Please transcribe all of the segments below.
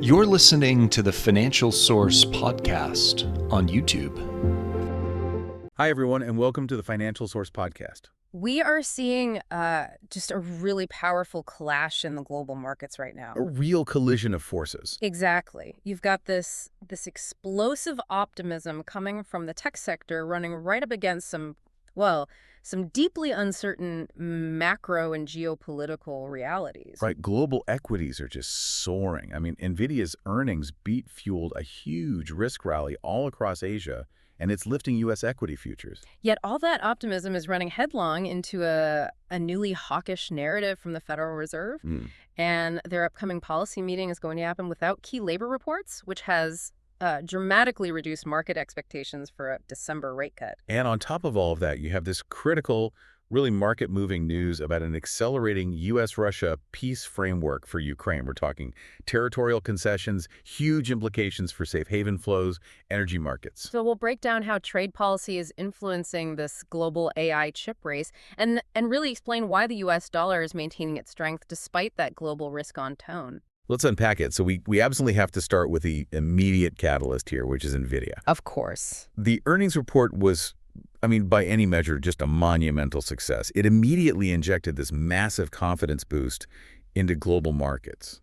You're listening to the Financial Source podcast on YouTube. Hi, everyone, and welcome to the Financial Source podcast. We are seeing just a really powerful clash in the global markets right now. A real collision of forces. Exactly. You've got this explosive optimism coming from the tech sector running right up against some deeply uncertain macro and geopolitical realities. Right, global equities are just soaring. I mean, NVIDIA's earnings beat fueled a huge risk rally all across Asia, and it's lifting U.S. equity futures. Yet all that optimism is running headlong into a newly hawkish narrative from the Federal Reserve, and their upcoming policy meeting is going to happen without key labor reports, which has dramatically reduced market expectations for a December rate cut. And on top of all of that, you have this critical, really market-moving news about an accelerating U.S.-Russia peace framework for Ukraine. We're talking territorial concessions, huge implications for safe haven flows, energy markets. So we'll break down how trade policy is influencing this global AI chip race and really explain why the U.S. dollar is maintaining its strength despite that global risk-on tone. Let's unpack it. So we absolutely have to start with the immediate catalyst here, which is NVIDIA. Of course. The earnings report was, by any measure, just a monumental success. It immediately injected this massive confidence boost into global markets.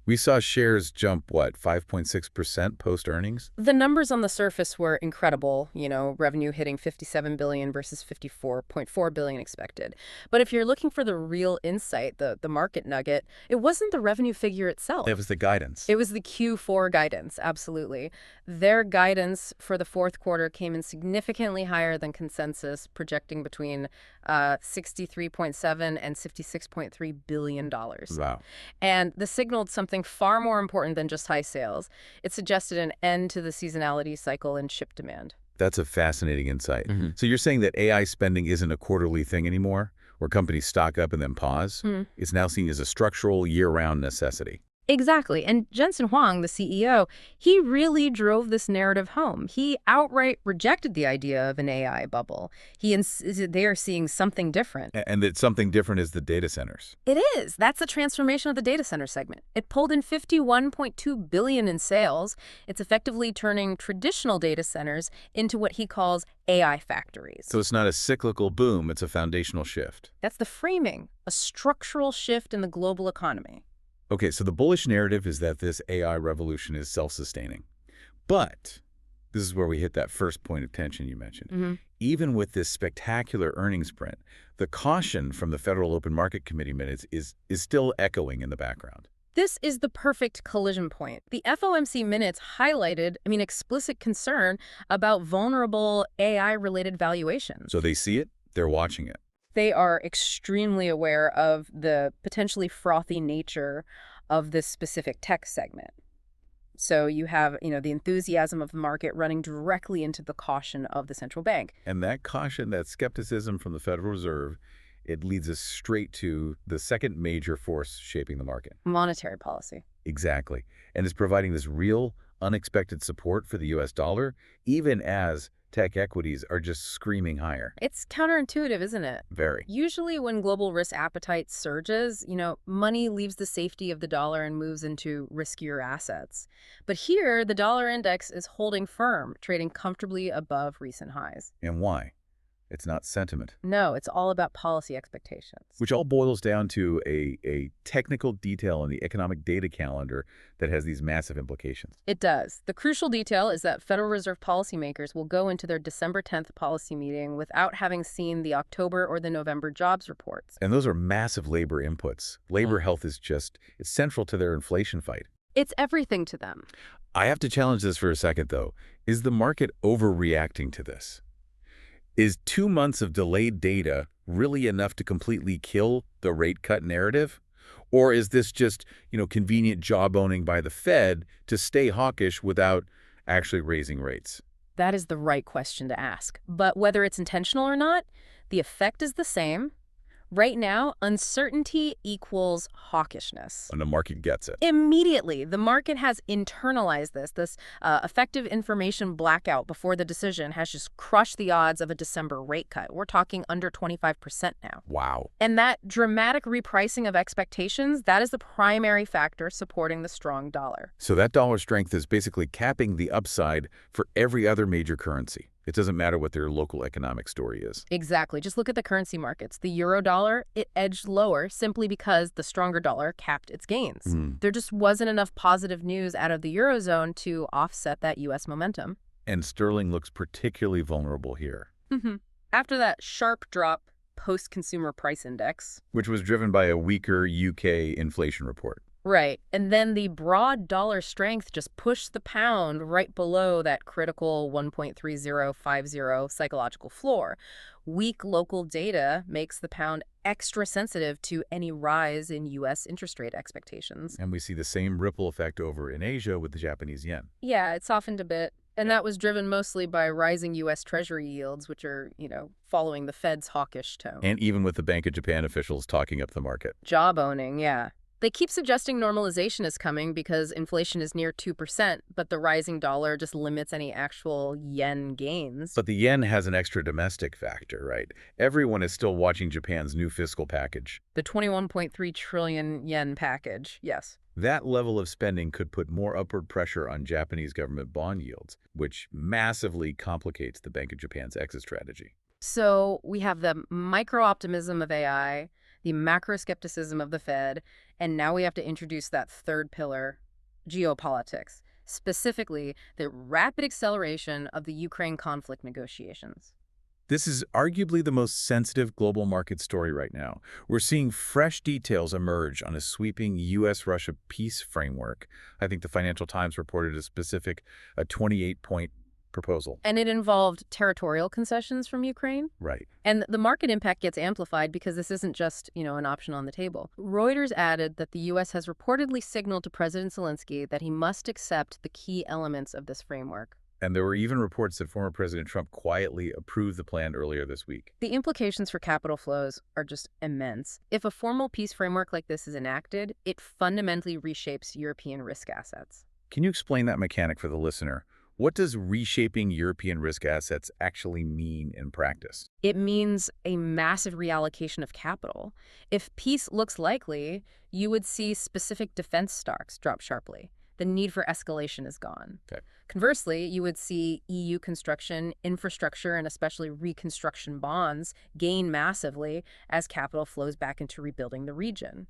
We saw shares jump, 5.6% post-earnings? The numbers on the surface were incredible, revenue hitting $57 billion versus $54.4 billion expected. But if you're looking for the real insight, the market nugget, it wasn't the revenue figure itself. It was the guidance. It was the Q4 guidance, absolutely. Their guidance for the fourth quarter came in significantly higher than consensus, projecting between $63.7 and $66.3 billion. Wow. And this signaled something far more important than just high sales. It suggested an end to the seasonality cycle in chip demand. That's a fascinating insight. So you're saying that AI spending isn't a quarterly thing anymore, where companies stock up and then pause? It's now seen as a structural, year-round necessity. Exactly. And Jensen Huang, the CEO, he really drove this narrative home. He outright rejected the idea of an AI bubble. He insisted they are seeing something different. And that something different is the data centers. It is. That's the transformation of the data center segment. It pulled in $51.2 billion in sales. It's effectively turning traditional data centers into what he calls AI factories. So it's not a cyclical boom, it's a foundational shift. That's the framing, a structural shift in the global economy. Okay, so the bullish narrative is that this AI revolution is self-sustaining. But this is where we hit that first point of tension you mentioned. Even with this spectacular earnings print, the caution from the Federal Open Market Committee minutes is still echoing in the background. This is the perfect collision point. The FOMC minutes highlighted, explicit concern about vulnerable AI-related valuations. So they see it, they're watching it. They are extremely aware of the potentially frothy nature of this specific tech segment. So you have, the enthusiasm of the market running directly into the caution of the central bank. And that caution, that skepticism from the Federal Reserve, it leads us straight to the second major force shaping the market. Monetary policy. Exactly. And it's providing this real, unexpected support for the U.S. dollar, even as tech equities are just screaming higher. It's counterintuitive, isn't it? Very. Usually when global risk appetite surges, money leaves the safety of the dollar and moves into riskier assets. But here, the dollar index is holding firm, trading comfortably above recent highs. And why? It's not sentiment. No, it's all about policy expectations. Which all boils down to a technical detail in the economic data calendar that has these massive implications. It does. The crucial detail is that Federal Reserve policymakers will go into their December 10th policy meeting without having seen the October or the November jobs reports. And those are massive labor inputs. Labor health is it's central to their inflation fight. It's everything to them. I have to challenge this for a second, though. Is the market overreacting to this? Is 2 months of delayed data really enough to completely kill the rate cut narrative? Or is this just, convenient jawboning by the Fed to stay hawkish without actually raising rates? That is the right question to ask. But whether it's intentional or not, the effect is the same. Right now, uncertainty equals hawkishness. And the market gets it. Immediately, the market has internalized this. This effective information blackout before the decision has just crushed the odds of a December rate cut. We're talking under 25% now. Wow. And that dramatic repricing of expectations, that is the primary factor supporting the strong dollar. So that dollar strength is basically capping the upside for every other major currency. It doesn't matter what their local economic story is. Exactly. Just look at the currency markets. The euro dollar, it edged lower simply because the stronger dollar capped its gains. There just wasn't enough positive news out of the eurozone to offset that U.S. momentum. And sterling looks particularly vulnerable here. After that sharp drop post-consumer price index. Which was driven by a weaker UK inflation report. Right. And then the broad dollar strength just pushed the pound right below that critical 1.3050 psychological floor. Weak local data makes the pound extra sensitive to any rise in U.S. interest rate expectations. And we see the same ripple effect over in Asia with the Japanese yen. Yeah, it softened a bit. And that was driven mostly by rising U.S. Treasury yields, which are, following the Fed's hawkish tone. And even with the Bank of Japan officials talking up the market. Job owning, yeah. They keep suggesting normalization is coming because inflation is near 2%, but the rising dollar just limits any actual yen gains. But the yen has an extra domestic factor, right? Everyone is still watching Japan's new fiscal package. The 21.3 trillion yen package, yes. That level of spending could put more upward pressure on Japanese government bond yields, which massively complicates the Bank of Japan's exit strategy. So we have the micro-optimism of AI, the macro-skepticism of the Fed, and now we have to introduce that third pillar, geopolitics, specifically the rapid acceleration of the Ukraine conflict negotiations. This is arguably the most sensitive global market story right now. We're seeing fresh details emerge on a sweeping U.S.-Russia peace framework. I think the Financial Times reported a 28-point proposal. And it involved territorial concessions from Ukraine. Right. And the market impact gets amplified because this isn't just, an option on the table. Reuters added that the U.S. has reportedly signaled to President Zelensky that he must accept the key elements of this framework. And there were even reports that former President Trump quietly approved the plan earlier this week. The implications for capital flows are just immense. If a formal peace framework like this is enacted, it fundamentally reshapes European risk assets. Can you explain that mechanic for the listener? What does reshaping European risk assets actually mean in practice? It means a massive reallocation of capital. If peace looks likely, you would see specific defense stocks drop sharply. The need for escalation is gone. Okay. Conversely, you would see EU construction, infrastructure, and especially reconstruction bonds gain massively as capital flows back into rebuilding the region.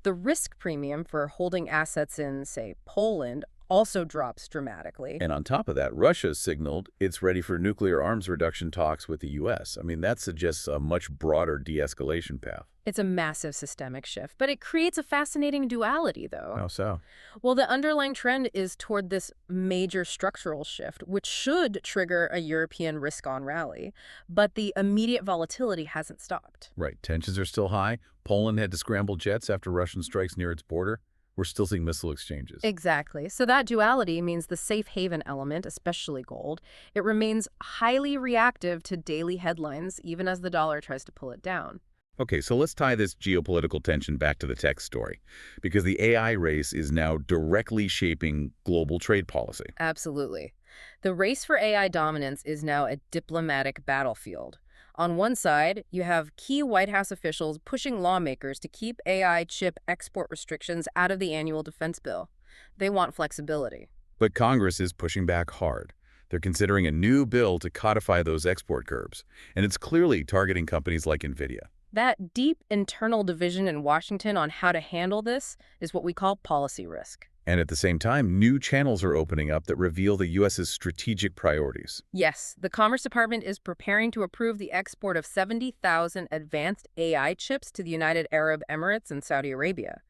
The risk premium for holding assets in, say, Poland also drops dramatically. And on top of that, Russia signaled it's ready for nuclear arms reduction talks with the U.S. I mean, that suggests a much broader de-escalation path. It's a massive systemic shift, but it creates a fascinating duality, though. How so? Well, the underlying trend is toward this major structural shift, which should trigger a European risk-on rally, but the immediate volatility hasn't stopped. Right. Tensions are still high. Poland had to scramble jets after Russian strikes near its border. We're still seeing missile exchanges. Exactly. So that duality means the safe haven element, especially gold, it remains highly reactive to daily headlines, even as the dollar tries to pull it down. Okay, so let's tie this geopolitical tension back to the tech story, because the AI race is now directly shaping global trade policy. Absolutely. The race for AI dominance is now a diplomatic battlefield. On one side, you have key White House officials pushing lawmakers to keep AI chip export restrictions out of the annual defense bill. They want flexibility. But Congress is pushing back hard. They're considering a new bill to codify those export curbs, and it's clearly targeting companies like NVIDIA. That deep internal division in Washington on how to handle this is what we call policy risk. And at the same time, new channels are opening up that reveal the U.S.'s strategic priorities. Yes, the Commerce Department is preparing to approve the export of 70,000 advanced AI chips to the United Arab Emirates and Saudi Arabia.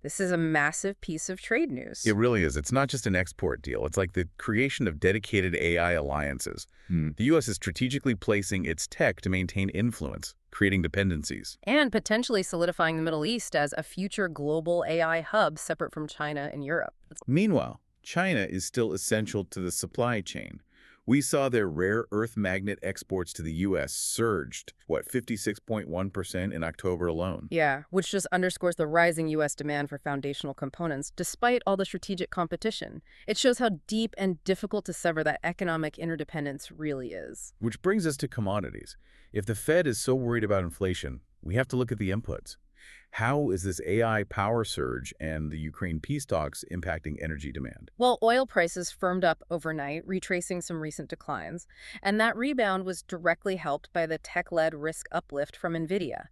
This is a massive piece of trade news. It really is. It's not just an export deal. It's like the creation of dedicated AI alliances. The U.S. is strategically placing its tech to maintain influence, creating dependencies. And potentially solidifying the Middle East as a future global AI hub separate from China and Europe. Meanwhile, China is still essential to the supply chain, We saw their rare earth magnet exports to the U.S. surged, 56.1% in October alone. Yeah, which just underscores the rising U.S. demand for foundational components, despite all the strategic competition. It shows how deep and difficult to sever that economic interdependence really is. Which brings us to commodities. If the Fed is so worried about inflation, we have to look at the inputs. How is this AI power surge and the Ukraine peace talks impacting energy demand? Well, oil prices firmed up overnight, retracing some recent declines, and that rebound was directly helped by the tech-led risk uplift from NVIDIA.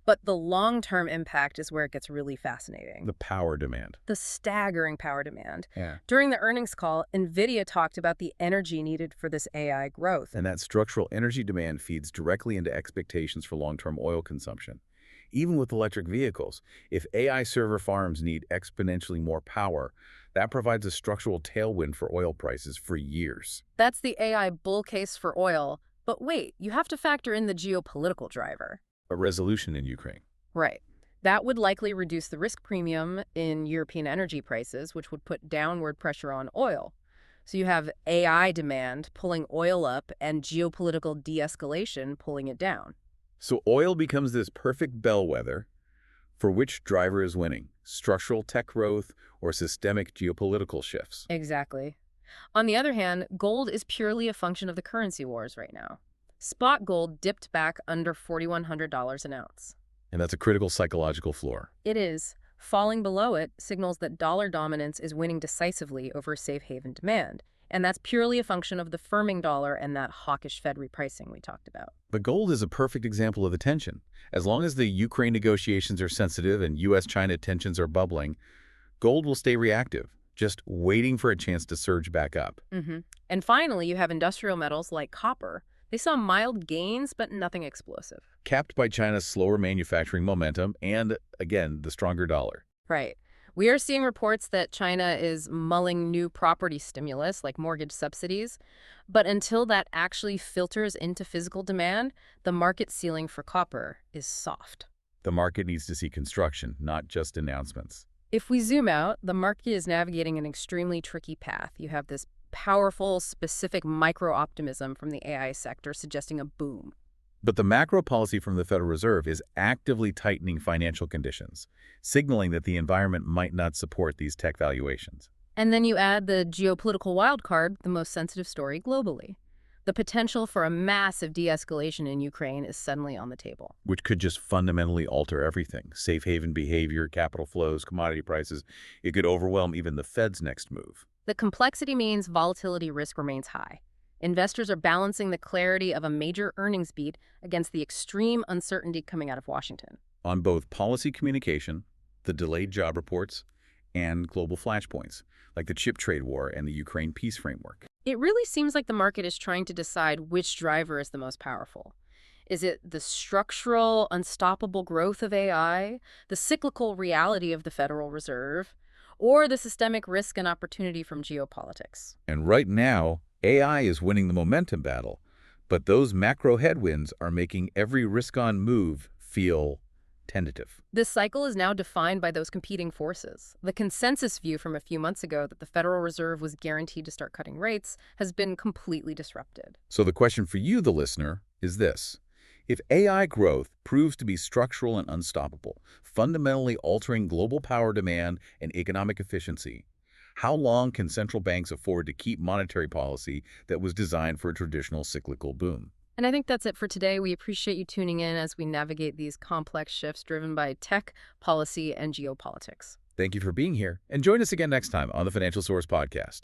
But the long-term impact is where it gets really fascinating. The power demand. The staggering power demand. Yeah. During the earnings call, NVIDIA talked about the energy needed for this AI growth. And that structural energy demand feeds directly into expectations for long-term oil consumption. Even with electric vehicles, if AI server farms need exponentially more power, that provides a structural tailwind for oil prices for years. That's the AI bull case for oil. But wait, you have to factor in the geopolitical driver. A resolution in Ukraine. Right. That would likely reduce the risk premium in European energy prices, which would put downward pressure on oil. So you have AI demand pulling oil up and geopolitical de-escalation pulling it down. So oil becomes this perfect bellwether for which driver is winning, structural tech growth or systemic geopolitical shifts. Exactly. On the other hand, gold is purely a function of the currency wars right now. Spot gold dipped back under $4,100 an ounce. And that's a critical psychological floor. It is. Falling below it signals that dollar dominance is winning decisively over safe haven demand. And that's purely a function of the firming dollar and that hawkish Fed repricing we talked about. But gold is a perfect example of the tension. As long as the Ukraine negotiations are sensitive and U.S.-China tensions are bubbling, gold will stay reactive, just waiting for a chance to surge back up. And finally, you have industrial metals like copper. They saw mild gains, but nothing explosive. Capped by China's slower manufacturing momentum and, again, the stronger dollar. Right. We are seeing reports that China is mulling new property stimulus, like mortgage subsidies. But until that actually filters into physical demand, the market ceiling for copper is soft. The market needs to see construction, not just announcements. If we zoom out, the market is navigating an extremely tricky path. You have this powerful, specific micro-optimism from the AI sector suggesting a boom. But the macro policy from the Federal Reserve is actively tightening financial conditions, signaling that the environment might not support these tech valuations. And then you add the geopolitical wildcard, the most sensitive story globally. The potential for a massive de-escalation in Ukraine is suddenly on the table. Which could just fundamentally alter everything. Safe haven behavior, capital flows, commodity prices. It could overwhelm even the Fed's next move. The complexity means volatility risk remains high. Investors are balancing the clarity of a major earnings beat against the extreme uncertainty coming out of Washington. On both policy communication, the delayed job reports, and global flashpoints, like the chip trade war and the Ukraine peace framework. It really seems like the market is trying to decide which driver is the most powerful. Is it the structural, unstoppable growth of AI, the cyclical reality of the Federal Reserve, or the systemic risk and opportunity from geopolitics? And right now, AI is winning the momentum battle, but those macro headwinds are making every risk-on move feel tentative. This cycle is now defined by those competing forces. The consensus view from a few months ago that the Federal Reserve was guaranteed to start cutting rates has been completely disrupted. So the question for you, the listener, is this. If AI growth proves to be structural and unstoppable, fundamentally altering global power demand and economic efficiency, how long can central banks afford to keep monetary policy that was designed for a traditional cyclical boom? And I think that's it for today. We appreciate you tuning in as we navigate these complex shifts driven by tech, policy, and geopolitics. Thank you for being here, and join us again next time on the Financial Source Podcast.